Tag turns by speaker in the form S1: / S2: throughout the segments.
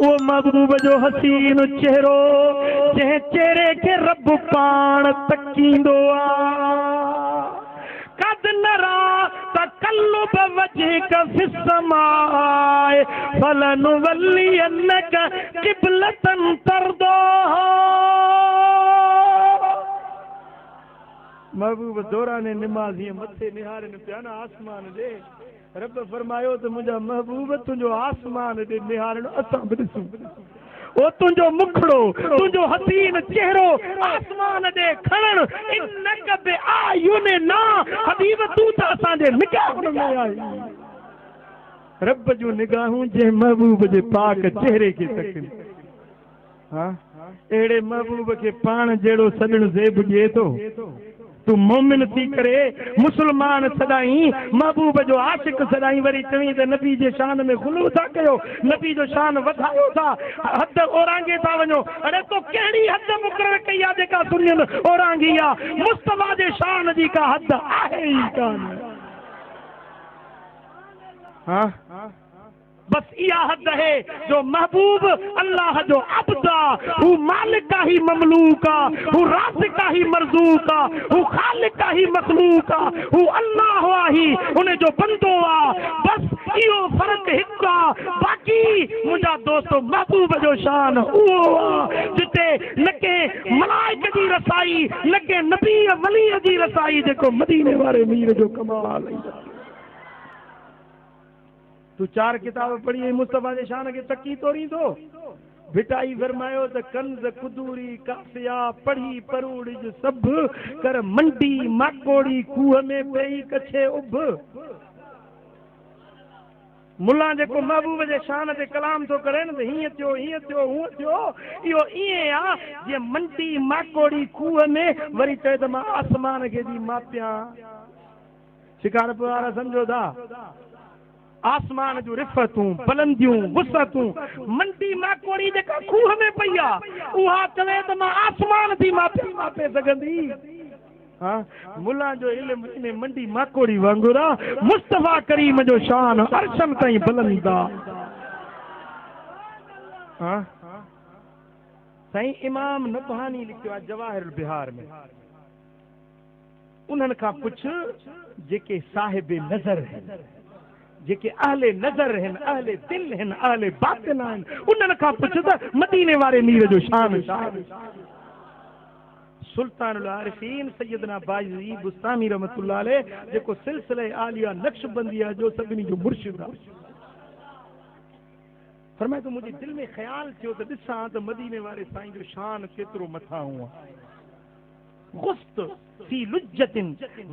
S1: ओ महबूब जो हसीन चेहरो जे चेहरे के रब पान तकींदो आ कद नरा तकल्लुब वजहिक फिस्समाए फलनुवल्लियन्नक क़िबलतन तर्दोहा। महबूब दौराने निमाज़ी मथे निहारन पिया न आसमान दे। रब फरमायो तो मुझा महबूब तुझो आसमान दे निहारन असां भी ॾिसूं। ओ तुझो मुखड़ो तुझो हसीन चेहरो आसमान दे खणन इन्नक बि आयुनिना हबीब तू त असां जे निगाहन में आई। रब जो निगाहूं जे महबूब जे पाक चेहरे के तकन। हां एड़े महबूब के पान जेड़ो सजण ज़ेब ॾिए तो तू मोमिन थी करे मुसलमान सदाई महबूब जो आशिक सदाई वरी चवी त नबी जे शान में गुलू था कयो नबी जो शान वधायो था हद ओरांगे था वञो। अरे तो कहिड़ी हद मुक़रर कई आहे जेका सुनियन ओरांगी आहे मुस्तफा जे शान जी का हद आहे ई कान। हाँ बस इया हद है जो महबूब अल्लाह जो अब्दा हू मालिक का ही ममलूका हू राज़िक का ही मरज़ूका हू खालिक का ही मखलूका हू अल्लाह ही उन्हें जो बंदो आ। बस इहो फर्क हिकु आ बाक़ी मुंहिंजा दोस्तो महबूब जो शान उहो आ जिते न के मलाइक जी रसाई न के नबी वली जी रसाई जेको मदीने वारे मीर जो कमाल है। तू चार किताब पढ़ी मुस्तफा जे शान के तकी तोरी तो भिटाई फरमायो त कंज कुदूरी काफिया पढ़ी परूड़ सब कर मंडी माकोड़ी कूह में पई कछे उभ। मुल्ला जेको महबूब जे शान ते कलाम तो करे न हीअं थियो हूअं थियो इहो ईअं आ जीअं मंडी माकोड़ी कूह में वरी चए त मां आसमान खे जी मापियां। शिकारपुर वारा सम्झो था आसमान जो रिफ़तूं बुलंदियूं वुसअतूं मंडी माकोड़ी जेका खूह में पई आहे उहा चवे त मां आसमान थी मापे सघंदी। हाँ मुल्ला जो इल्म इन मंडी माकोड़ी वांगुर आहे मुस्तफा करीम जो शान अर्शन ताईं बुलंद आहे। हाँ साईं इमाम नबहानी लिखियो आहे जवाहिर बिहार में उन्हनि खां पुछ जेके साहिब नज़र आहिनि जेके अहले नज़र आहिनि अहले दिल आहिनि अहले बातिन आहिनि उन्हनि खां पुछ त मदीने वारे मीर जो शान छा आहे। सुल्तानुल आरिफीन सैयदना बाज़ी बुस्तामी रहमतुल्लाह अलैह जेको सिलसिले आलिया नक्शबंदिया जो सभिनी जो मुर्शिद आहे फरमाए तो मुंहिंजे दिल में ख़्याल थियो त ॾिसां त मदीने वारे साईं जो शान केतिरो मथां हुआ। गुस्त फी लुज्जतिन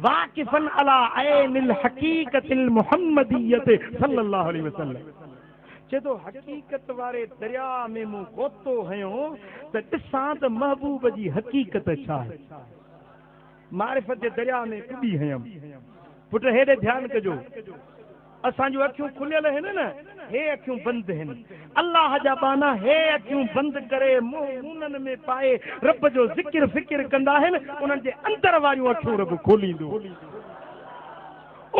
S1: वाकिफन अला ऐनिल हकीकतिल मुहम्मदियत सल्लल्लाहु अलैहि वसल्लम चे तो हकीकत वारे दरिया में मूं गोतो हयो त ॾिसां त महबूब जी हकीकत छा आहे। मारिफत जे दरिया में कुॾी हयमि पुट हेॾे ध्यानु कजो असांजूं अखियूं खुलियल आहिनि न हे अखियूं बंदि आहिनि अल्लाह जा बाना हे अखियूं बंदि करे मुंहनि में पाए रब जो ज़िक्र फ़िक्र कंदा आहिनि उन्हनि जे अंदर वारियूं अखियूं रब खोलींदो।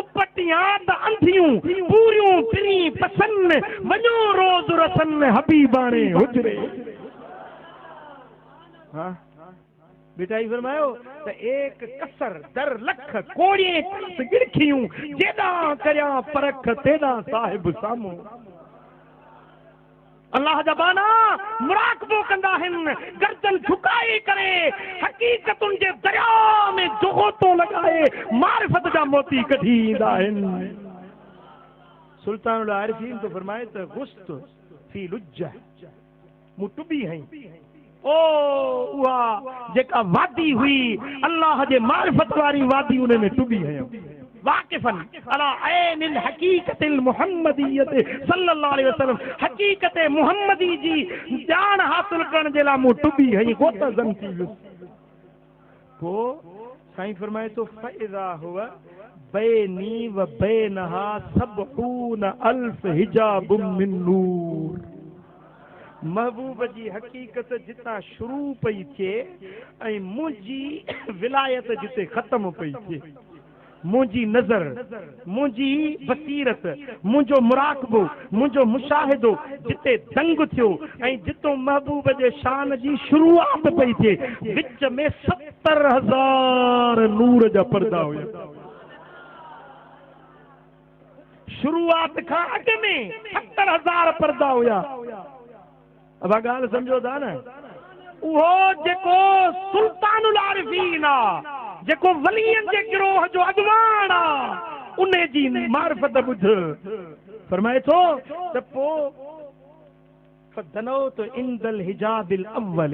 S1: उपटियां त अंधियूं पूरियूं पिरी पसंद वञो रोज़ रसन हबीबाणे हुजरे। हाँ बिटाई फरमायो त एक कसर दर लख कोड़िए गिरखियूं जेदा करया परख तेदा साहिब सामो। अल्लाह जा बाना मुराकबो कंदा आहिनि गर्दन झुकाए करे हकीकतुनि जे दरिया में जोगोतो लॻाए मारिफत जा मोती कढी ईंदा आहिनि। सुल्तानुल आरिफीन तो फरमाए त गुस्त फी लुज्जा मूं टुबी हई ओ उहा जेका वादी हुई अल्लाह जे मारिफत वारी वादी उन में टुबी हयो वाकिफन अला ऐनिल हकीकतिल मुहम्मदियत सल्लल्लाहु अलैहि वसल्लम हकीकत मुहम्मदी जी जान हासिल करण जे लाइ मूं टुबी हई गोत जन थी को साईं फरमाए तो फइज़ा हुआ बैनी व बैनहा सबऊन अल्फ हिजाब मिन नूर। महबूब जी हकीकत जिता शुरू पई थिए ऐं मुंहिंजी विलायत जिते ख़त्म पई थिए मुंहिंजी नज़र, मुंहिंजी बसीरत, मुंहिंजो मुराक़बो, मुंहिंजो मुशाहिदो जिते दंग थियो ऐं जितो महबूब जे शान जी शुरूआत पई थिए, विच में 70,000 नूर जा पर्दा हुया। शुरूआत खां अॻु में 70,000 पर्दा हुया। अब ॻाल्हि सम्झो था न, उहो जेको सुल्तानुल आरिफीन आ, जेको वलियन जे गिरोह जो अॻवान आ, उन जी मारिफत ॿुध। फरमाए थो त पोइ फदनौत इंदल हिजाबिल अव्वल,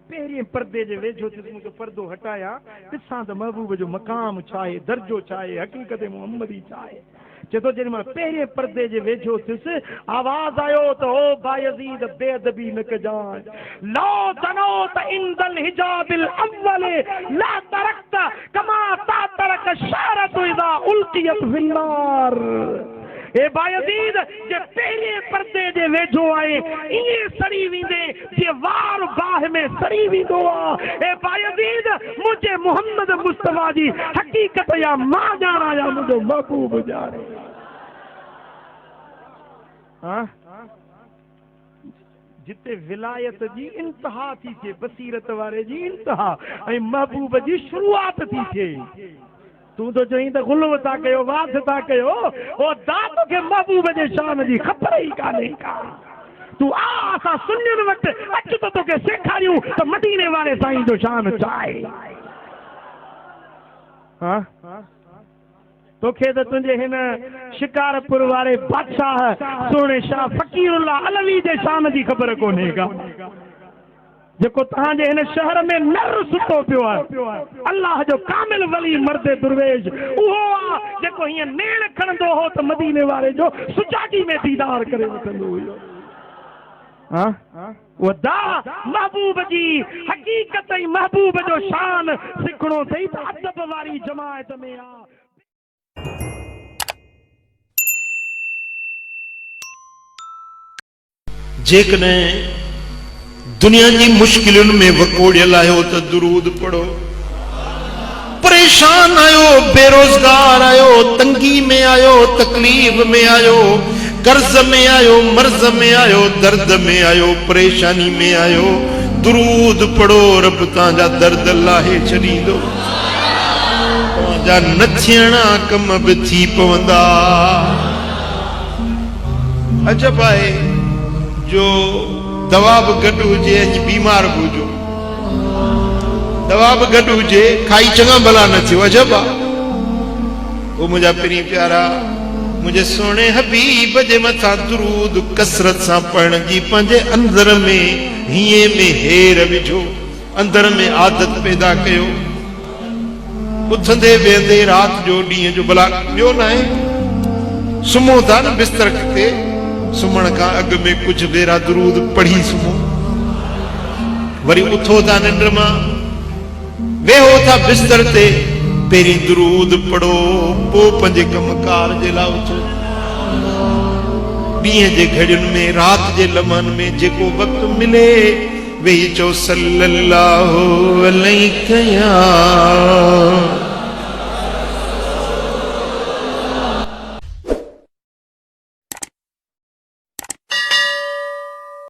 S1: पहिरें पर्दे जे वेझो थियुसि, मुंहिंजो पर्दो हटाया, ॾिसां त महबूब जो मक़ाम छा आहे, दर्जो छा आहे, हक़ीक़त मुहम्मदी छा आहे। चेतो जॾहिं मां पहिरें पर्दे जे वेझो थियुसि, आवाज़ आयो त ओ बायज़ीद बेअदबी न कजांइ, लो तनौत इंदल हिजाबिल अव्वल ला तरक्त कमा तातरक शारत इज़ा उल्कियत फिन्नार। ए बायज़ीद जे पहिरें पर्दे जे वेझो आहे, ईअं सड़ी वेंदे जे वार बाह में सड़ी वेंदो आहे। ए बायज़ीद मुंहिंजे मुहम्मद मुस्तफ़ा जी हक़ीक़त या मां ॼाणा या मुंहिंजो महबूब ॼाणे। जिते विलायत जी इंतहा थी थिए, बसीरत वारे जी इंतहा ऐं महबूब जी शुरूआत थी थिए। तूं तो चई त गुलव था कयो, वास था कयो, ओ दात के महबूब जे शान जी ख़बर ई कान्हे का। तू आ असां सुन्नियुनि वटि अच त तोखे सेखारियूं त मदीने वारे साईं जो शान छा आहे। तोखे त तुंहिंजे हिन शिकारपुर वारे बादशाह सोने शाह फ़कीरुल्लाह अलवी जे शान जी ख़बर कोन्हे का, जेको तव्हांजे हिन शहर में नर सुतो पियो आहे। अल्लाह जो कामिल वली मर्द दुर्वेश उहो आहे जेको हीअं नेण खणंदो हो त मदीने वारे जो सुजागी में दीदार करे वठंदो हुयो। वो दा महबूब जी हक़ीक़त ऐं महबूब जो शान सिखणो अथई त अदब वारी जमायत में आ।
S2: जेकॾहिं दुनिया जी मुश्किलुनि में वकोड़ियल आहियो त दुरूद पढ़ो। परेशान आयो, बेरोजगार आयो, तंगी में आयो, तकलीफ में आयो, कर्ज में आयो, मर्ज में आयो, दर्द में आयो, परेशानी में आयो, दुरूद पढ़ो। रब तव्हांजा दर्द लाहे छॾींदो, तव्हांजा न थियणा कम बि थी पवंदा। अजब आहे जो दवा बि गॾु हुजे, अॼु बीमार बि हुजो, दवा बि गॾु हुजे, खाई चङा भला न थियो। अजब आहे। ओ मुंहिंजा पहिरीं प्यारा, मुंहिंजे सोणे हबीब जे मथां दुरूद कसरत सां पढ़ण जी पंहिंजे अंदर में हीअं में हेर विझो, अंदर में आदत पैदा कयो। उथंदे वेंदे राति जो ॾींहं जो भला ॿियो न आहे, सुम्हो था न बिस्तर ते, सुम्हण खां अॻु में कुझु भेरा दुरूद पढ़ी सुम्हो। वरी उथो था निंड मां, वेहो था बिस्तर ते, पहिरीं दुरूद पढ़ो, पोइ पंहिंजे कमकार जे लाइ उथो। ॾींहं जे घड़ियुनि में, राति जे लम्हनि में जेको वक़्तु मिले वेही चओ सल्लल्लाहु अलैहि या